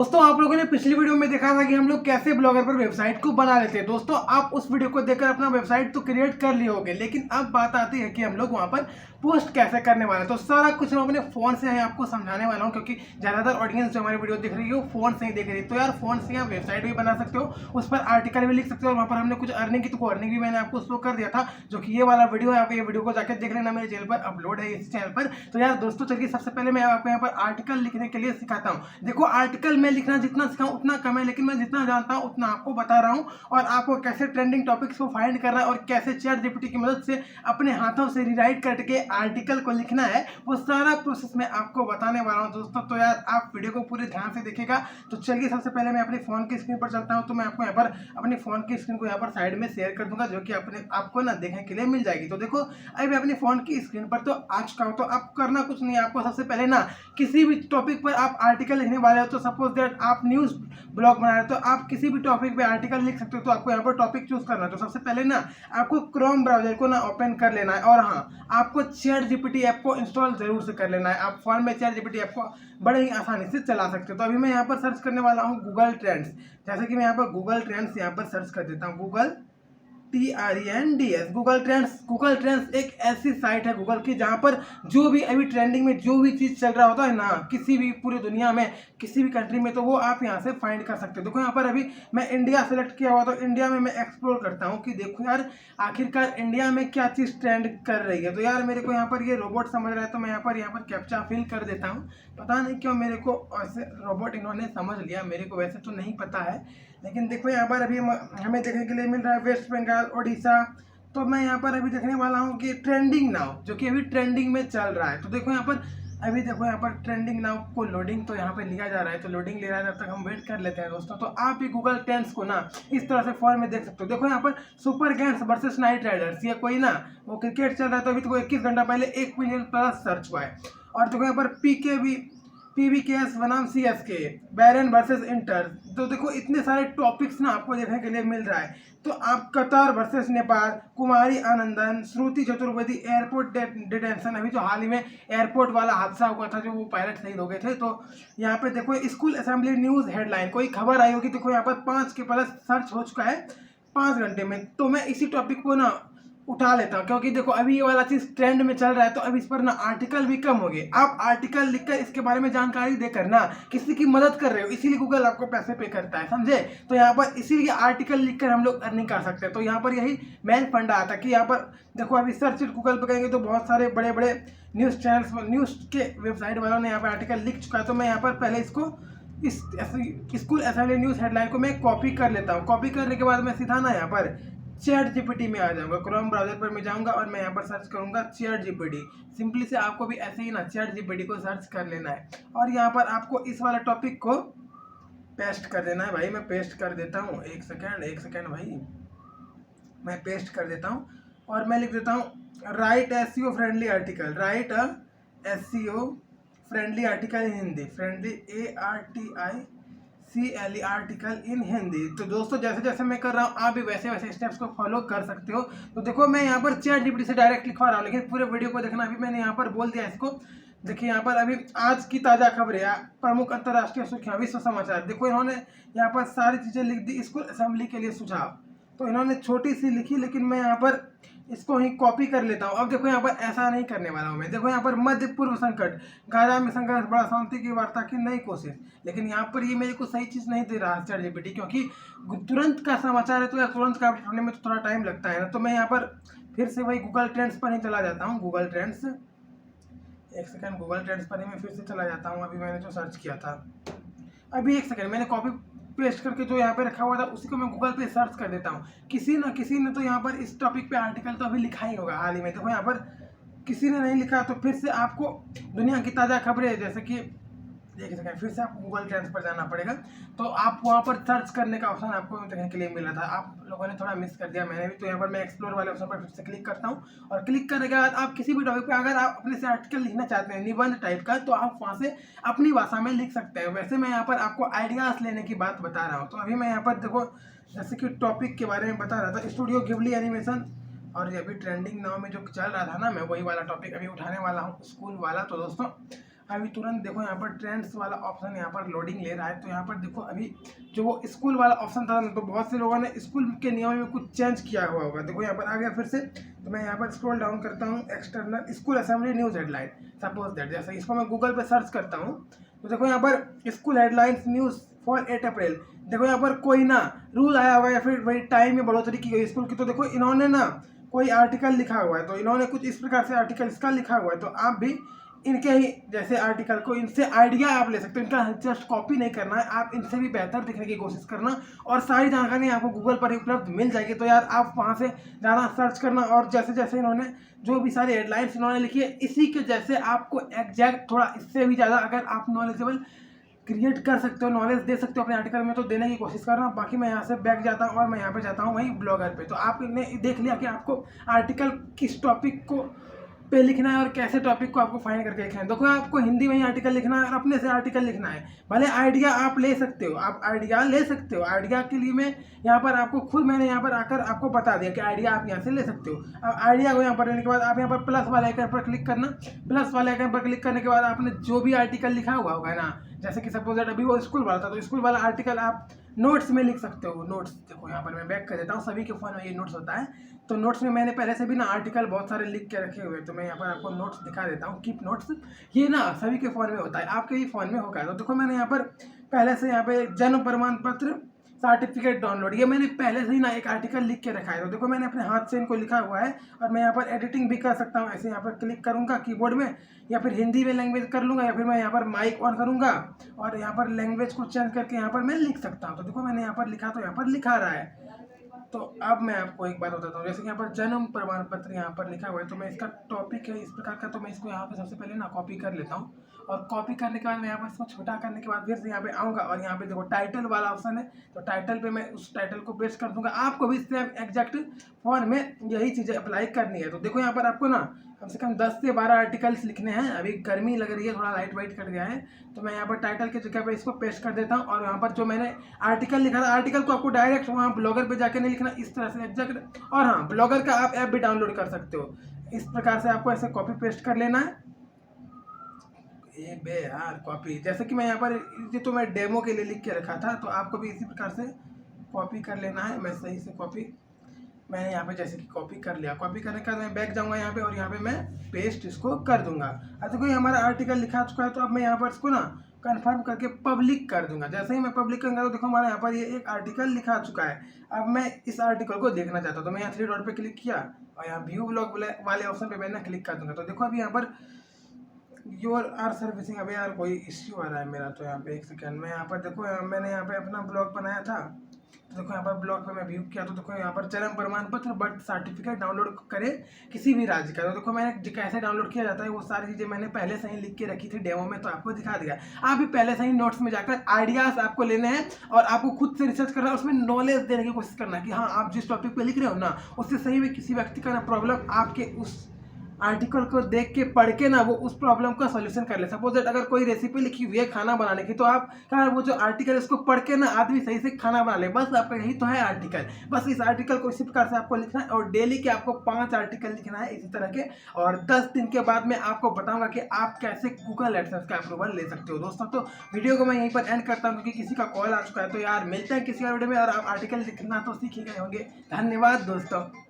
दोस्तों आप लोगों ने पिछली वीडियो में देखा था कि हम लोग कैसे ब्लॉगर पर वेबसाइट को बना लेते हैं। दोस्तों आप उस वीडियो को देखकर अपना वेबसाइट तो क्रिएट कर लिए होंगे, लेकिन अब बात आती है कि हम लोग वहां पर पोस्ट कैसे करने वाले हैं। तो सारा कुछ हम अपने फोन से है आपको समझाने वाला हूं, क्योंकि ज्यादातर ऑडियंस जो हमारी वीडियो देख रही है वो फोन से ही देख रही है। तो यार फोन से आप वेबसाइट भी बना सकते हो, उस पर आर्टिकल भी लिख सकते हो, और वहाँ पर हमने कुछ अर्निंग की तो अर्निंग भी मैंने आपको शो कर दिया था, जो कि ये वाला वीडियो है। आप ये वीडियो को जाकर देख लेना, मेरे चैनल पर अपलोड है इस चैनल पर। तो यार दोस्तों चलिए सबसे पहले मैं आपको यहाँ पर आर्टिकल लिखने के लिए सिखाता हूँ। देखो आर्टिकल में लिखना जितना सिखाऊं उतना कम है, लेकिन मैं जितना जानता हूं उतना आपको बता रहा हूं, और आपको कैसे ट्रेंडिंग टॉपिक्स को फाइंड करना है और कैसे चैट जीपीटी की मदद से अपने हाथों से रीराइट करके आर्टिकल को लिखना है, वो सारा प्रोसेस मैं आपको बताने वाला हूं दोस्तों। तो यार आप वीडियो को पूरे ध्यान से देखिएगा। तो चलिए सबसे पहले मैं अपने फोन की स्क्रीन पर चलता हूं। तो मैं आपको यहाँ पर अपने फोन की स्क्रीन को यहाँ पर साइड में शेयर कर दूंगा, जो कि अपने आपको ना देखने के लिए मिल जाएगी। तो देखो अभी मैं अपने फोन की स्क्रीन पर तो आ चुका हूँ। तो आप करना कुछ नहीं है, आपको सबसे पहले ना किसी भी टॉपिक पर आप आर्टिकल लिखने वाले हो, तो सपोज दैट आप न्यूज ब्लॉग बना रहे हो, तो आप किसी भी टॉपिक पे आर्टिकल लिख सकते हो। तो आपको यहाँ पर टॉपिक चूज करना है। तो सबसे पहले ना आपको क्रोम ब्राउजर को ना ओपन कर लेना है, और हाँ आपको चैट जीपीटी ऐप को इंस्टॉल जरूर से कर लेना है। आप फोन में चैट जीपीटी ऐप को बड़े ही आसानी से चला सकते हो। तो अभी मैं यहाँ पर सर्च करने वाला हूँ गूगल ट्रेंड्स। जैसे कि मैं यहाँ पर गूगल ट्रेंड्स यहाँ पर सर्च कर देता हूँ, Google TRENDS Google trends. Google trends एक ऐसी साइट है गूगल की, जहाँ पर जो भी अभी ट्रेंडिंग में जो भी चीज़ चल रहा होता है ना, किसी भी पूरी दुनिया में किसी भी कंट्री में, तो वो आप यहाँ से फाइंड कर सकते हो। देखो यहाँ पर अभी मैं इंडिया सेलेक्ट किया हुआ, तो इंडिया में मैं एक्सप्लोर करता हूँ कि देखो यार आखिरकार इंडिया में क्या चीज़ ट्रेंड कर रही है। तो यार मेरे को यहाँ पर ये रोबोट समझ रहा है, तो मैं यहाँ पर कैप्चा फिल कर देता हूँ। पता नहीं क्यों मेरे को ऐसे रोबोट इन्होंने समझ लिया, मेरे को वैसे तो नहीं पता है, लेकिन देखो यहाँ पर अभी हमें देखने के लिए मिल रहा है वेस्ट बंगाल, उड़ीसा। तो मैं यहाँ पर अभी देखने वाला हूँ कि ट्रेंडिंग नाउ, जो कि अभी ट्रेंडिंग में चल रहा है। तो देखो यहाँ पर अभी देखो यहाँ पर ट्रेंडिंग नाउ को लोडिंग तो यहाँ पे लिया जा रहा है, तो लोडिंग ले रहा है, जब तक हम वेट कर लेते हैं दोस्तों। तो आप भी गूगल ट्रेंड्स को ना इस तरह से फोन में देख सकते हो। देखो यहाँ पर super giants versus knight riders, ये कोई ना वो क्रिकेट चल रहा है, तो अभी तो 21 घंटा पहले 1 मिलियन प्लस सर्च हुआ है। और देखो यहाँ पर PBKS बनाम CSK, बैरन वर्सेस इंटर। तो देखो इतने सारे टॉपिक्स ना आपको देखने के लिए मिल रहा है। तो आप कतर वर्सेस नेपाल, कुमारी आनंदन, श्रुति चतुर्वेदी एयरपोर्ट डिटेंशन, अभी जो हाल ही में एयरपोर्ट वाला हादसा हुआ था, जो वो पायलट शहीद हो गए थे। तो यहाँ पे देखो स्कूल असेंबली न्यूज हेडलाइन, कोई खबर आई होगी। देखो यहाँ पर 5 के प्लस सर्च हो चुका है 5 घंटे में। तो मैं इसी टॉपिक को ना उठा लेता हूँ, क्योंकि देखो अभी ये वाला चीज ट्रेंड में चल रहा है, तो अब इस पर ना आर्टिकल भी कम हो गए। आप आर्टिकल लिखकर इसके बारे में जानकारी देकर ना किसी की मदद कर रहे हो, इसीलिए गूगल आपको पैसे पे करता है, समझे। तो यहाँ पर इसीलिए आर्टिकल लिखकर हम लोग अर्निंग कर सकते हैं। तो यहाँ पर यही मेन फंडा आता है कि यहाँ पर देखो अभी सर्च गूगल पर करेंगे तो बहुत सारे बड़े बड़े न्यूज चैनल्स, न्यूज के वेबसाइट वालों ने यहाँ पर आर्टिकल लिख चुका है। तो मैं यहाँ पर पहले इसको इस स्कूल असेंबली न्यूज हेडलाइन को मैं कॉपी कर लेता हूँ। कॉपी करने के बाद मैं सीधा ना यहाँ पर चैट जीपीटी में आ जाऊंगा, क्रोम ब्राउजर पर मैं जाऊंगा और मैं यहाँ पर सर्च करूंगा चैट जीपीटी। सिंपली से आपको भी ऐसे ही ना चैट जीपीटी को सर्च कर लेना है, और यहाँ पर आपको इस वाला टॉपिक को पेस्ट कर देना है। भाई मैं पेस्ट कर देता हूँ, एक सेकेंड भाई, मैं पेस्ट कर देता हूँ, और मैं लिख देता हूँ right SEO friendly article, right SEO friendly article in Hindi, friendly ARTICLE article in Hindi. तो दोस्तों जैसे जैसे मैं कर रहा हूँ आप भी वैसे वैसे स्टेप्स को फॉलो कर सकते हो। तो देखो मैं यहाँ पर चैट जीपीटी से डायरेक्ट लिखवा रहा हूँ, लेकिन पूरे वीडियो को देखना। अभी मैंने यहाँ पर बोल दिया इसको। देखिए यहाँ पर अभी आज की ताज़ा खबरें, प्रमुख अंतर्राष्ट्रीय सुर्खियां, विश्व समाचार। देखो इन्होंने यहाँ पर सारी चीज़ें लिख दी। स्कूल असेंबली के लिए सुझाव, तो इन्होंने छोटी सी लिखी, लेकिन मैं यहाँ पर इसको ही कॉपी कर लेता हूँ। अब देखो यहाँ पर ऐसा नहीं करने वाला हूँ मैं। देखो यहाँ पर मध्य पूर्व संकट, गाजा में संघर्ष, बड़ा शांति की वार्ता की नई कोशिश, लेकिन यहाँ पर ये मेरे को सही चीज़ नहीं दे रहा है चैट जीपीटी, क्योंकि तुरंत का समाचार है, तो यार तुरंत का अपडेट होने में तो थोड़ा टाइम लगता है ना। तो मैं यहाँ पर फिर से वही गूगल ट्रेंड्स पर ही चला जाता हूँ। गूगल ट्रेंड्स, एक सेकेंड, गूगल ट्रेंड्स पर ही मैं फिर से चला जाता हूँ। अभी मैंने जो सर्च किया था, अभी एक सेकेंड, मैंने कॉपी पेस्ट करके जो यहाँ पे रखा हुआ था उसी को मैं गूगल पे सर्च कर देता हूँ। किसी ने तो यहाँ पर इस टॉपिक पे आर्टिकल तो अभी लिखा ही होगा हाल ही में। देखो यहाँ पर किसी ने नहीं लिखा, तो फिर से आपको दुनिया की ताज़ा खबरें, जैसे कि एक सेकेंड, फिर से आपको गूगल ट्रेंड्स पर जाना पड़ेगा। तो आप वहाँ पर सर्च करने का ऑप्शन आपको देखने के लिए मिला था, आप लोगों ने थोड़ा मिस कर दिया, मैंने भी। तो यहाँ पर मैं एक्सप्लोर वाले ऑप्शन पर फिर से क्लिक करता हूँ, और क्लिक करने के बाद आप किसी भी टॉपिक पे अगर आप अपने से आर्टिकल लिखना चाहते हैं निबंध टाइप का, तो आप वहाँ से अपनी भाषा में लिख सकते हैं। वैसे मैं यहाँ पर आपको आइडियाज़ लेने की बात बता रहा हूँ। तो अभी मैं यहाँ पर देखो जैसे कि टॉपिक के बारे में बता रहा था, स्टूडियो गिबली एनिमेशन, और ये अभी ट्रेंडिंग नाउ में जो चल रहा था ना, मैं वही वाला टॉपिक अभी उठाने वाला हूँ, स्कूल वाला। तो दोस्तों अभी तुरंत देखो यहाँ पर ट्रेंड्स वाला ऑप्शन यहाँ पर लोडिंग ले रहा है। तो यहाँ पर देखो अभी जो वो स्कूल वाला ऑप्शन था ना, तो बहुत से लोगों ने स्कूल के नियम में कुछ चेंज किया हुआ होगा। देखो यहाँ पर आ गया फिर से। तो मैं यहाँ पर स्क्रॉल डाउन करता हूँ, external school assembly news headline, suppose that, जैसे इसको मैं गूगल पे सर्च करता हूँ तो देखो यहाँ पर स्कूल हेडलाइंस न्यूज़ फॉर 8 अप्रैल। देखो यहाँ पर कोई ना रूल आया हुआ है या फिर वही टाइम में बढ़ोतरी की गई स्कूल की। तो देखो इन्होंने ना कोई आर्टिकल लिखा हुआ है, तो इन्होंने कुछ इस प्रकार से आर्टिकल इसका लिखा हुआ है। तो आप भी इनके ही जैसे आर्टिकल को, इनसे आइडिया आप ले सकते हो। इनका जस्ट कॉपी नहीं करना है, आप इनसे भी बेहतर दिखने की कोशिश करना। और सारी जानकारी आपको गूगल पर ही उपलब्ध मिल जाएगी। तो यार आप वहाँ से जाना, सर्च करना, और जैसे जैसे इन्होंने जो भी सारी हेडलाइंस इन्होंने लिखी है इसी के जैसे आपको एग्जैक्ट थोड़ा इससे भी ज़्यादा अगर आप नॉलेजेबल क्रिएट कर सकते हो, नॉलेज दे सकते हो अपने आर्टिकल में, तो देने की कोशिश करना। बाकी मैं यहाँ से बैक जाता हूँ और मैं यहाँ पे जाता हूँ वहीं ब्लॉगर पे। तो आपने देख लिया कि आपको आर्टिकल किस टॉपिक को पे लिखना है और कैसे टॉपिक को आपको फाइंड करके लिखना है। देखो आपको हिंदी में ही आर्टिकल लिखना है और अपने से आर्टिकल लिखना है। भले आइडिया आप ले सकते हो, आप आइडिया ले सकते हो। आइडिया के लिए मैं यहाँ पर आपको खुद मैंने यहाँ पर आकर आपको बता दिया कि आइडिया आप यहाँ से ले सकते हो। अब आइडिया को यहाँ पर लेने के बाद आप यहाँ पर प्लस वाले आइकन पर क्लिक करना। प्लस वाले आइकन पर क्लिक करने के बाद आपने जो भी आर्टिकल लिखा हुआ होगा ना, जैसे कि सपोज अभी वो स्कूल वाला था, तो स्कूल वाला आर्टिकल आप नोट्स में लिख सकते हो। नोट्स देखो यहाँ पर मैं बैक कर देता हूँ, सभी के फोन में ये नोट्स होता है। तो नोट्स में मैंने पहले से भी ना आर्टिकल बहुत सारे लिख के रखे हुए हैं। तो मैं यहाँ पर आपको नोट्स दिखा देता हूँ, कीप नोट्स। ये ना सभी के फ़ोन में होता है, आपके भी फ़ोन में होगा। तो देखो मैंने यहाँ पर पहले से यहाँ पे जन्म प्रमाण पत्र सर्टिफिकेट डाउनलोड, ये मैंने पहले से ही ना एक आर्टिकल लिख के रखा है। तो देखो मैंने अपने हाथ से इनको लिखा हुआ है और मैं यहाँ पर एडिटिंग भी कर सकता हूँ। ऐसे यहाँ पर क्लिक करूँगा कीबोर्ड में, या फिर हिंदी में लैंग्वेज कर लूँगा, या फिर मैं यहाँ पर माइक ऑन करूँगा और यहाँ पर लैंग्वेज को चेंज करके यहाँ पर मैं लिख सकता हूँ। तो देखो मैंने यहाँ पर लिखा, तो यहाँ पर लिखा रहा है। तो अब मैं आपको एक बात बताता हूँ, जैसे कि यहाँ पर जन्म प्रमाण पत्र यहाँ पर लिखा हुआ है, तो मैं इसका टॉपिक है इस प्रकार का, तो मैं इसको यहाँ पे सबसे पहले ना कॉपी कर लेता हूँ। और कॉपी करने के बाद मैं यहाँ पर इसको छोटा करने के बाद फिर से यहाँ पे आऊँगा और यहाँ पे देखो टाइटल वाला ऑप्शन है, तो टाइटल पे मैं उस टाइटल को पेस्ट कर दूंगा। आपको भी सेम एग्जैक्ट फॉर्म में यही चीज़ें अप्लाई करनी है। तो देखो यहाँ पर आपको ना कम से कम 10 से 12 आर्टिकल्स लिखने हैं। अभी गर्मी लग रही है, थोड़ा लाइट वाइट कट गया है, तो मैं यहाँ पर टाइटल की जगह पे इसको पेस्ट कर देता हूँ। और यहाँ पर जो मैंने आर्टिकल लिखा था, आर्टिकल को आपको डायरेक्ट वहाँ ब्लॉगर पे जाके नहीं लिखना, इस तरह से एग्जैक्ट। और हाँ, ब्लॉगर का आप ऐप भी डाउनलोड कर सकते हो। इस प्रकार से आपको ऐसे कॉपी पेस्ट कर लेना है। ये बे यार कॉपी, जैसे कि मैं यहाँ पर ये तो मैं डेमो के लिए लिख के रखा था, तो आपको भी इसी प्रकार से कॉपी कर लेना है। मैं सही से कॉपी मैंने यहाँ पे जैसे कि कॉपी कर लिया। कॉपी करने के बाद मैं बैक जाऊँगा यहाँ पे और यहाँ पे मैं पेस्ट इसको कर दूंगा। अब देखो हमारा आर्टिकल लिखा चुका है, तो अब मैं यहाँ पर इसको ना कंफर्म करके पब्लिक कर दूंगा। जैसे ही मैं पब्लिक करूँगा तो देखो हमारा यहाँ पर ये एक आर्टिकल लिखा चुका है। अब मैं इस आर्टिकल को देखना चाहता हूँ, तो मैं यहाँ 3 डॉट पे क्लिक किया और यहाँ व्यू ब्लॉग वाले ऑप्शन पे मैंने क्लिक कर दूंगा। तो देखो अभी यहाँ पर योर आर सर्विसिंग, अभी यार कोई इश्यू आ रहा है मेरा। तो यहाँ पे एक सेकंड में यहाँ पर देखो मैंने यहाँ पे अपना ब्लॉग बनाया था, तो देखो यहाँ पर ब्लॉग पे मैं व्यू किया, तो देखो यहाँ पर जन्म प्रमाण पत्र बर्थ सर्टिफिकेट डाउनलोड करे किसी भी राज्य का। तो देखो मैंने कैसे डाउनलोड किया जाता है वो सारी चीज़ें मैंने पहले से ही लिख के रखी थी डेमो में, तो आपको दिखा दिया। आप भी पहले से ही नोट्स में जाकर आइडियाज आपको लेने हैं और आपको खुद से रिसर्च करना है, उसमें नॉलेज देने की कोशिश करना है कि हाँ आप जिस टॉपिक पे लिख रहे हो ना, उससे सही में किसी व्यक्ति का ना प्रॉब्लम आपके उस आर्टिकल को देख के पढ़ के ना वो उस प्रॉब्लम का सॉल्यूशन कर ले। सपोज दैट अगर कोई रेसिपी लिखी हुई है खाना बनाने की, तो आप क्या वो जो आर्टिकल है उसको पढ़ के ना आदमी सही से खाना बना ले। बस आपका यही तो है आर्टिकल। बस इस आर्टिकल को इसी प्रकार से आपको लिखना है और डेली के आपको 5 आर्टिकल लिखना है इसी तरह के। और 10 दिन के बाद मैं आपको बताऊंगा कि आप कैसे गूगल एडसेंस का अप्रूवल ले सकते हो। दोस्तों तो वीडियो को मैं यहीं पर एंड करता हूँ क्योंकि किसी का कॉल आ चुका है। तो यार मिलते हैं किसी और वीडियो में और आप आर्टिकल लिखना तो सीख ही गए होंगे। धन्यवाद दोस्तों।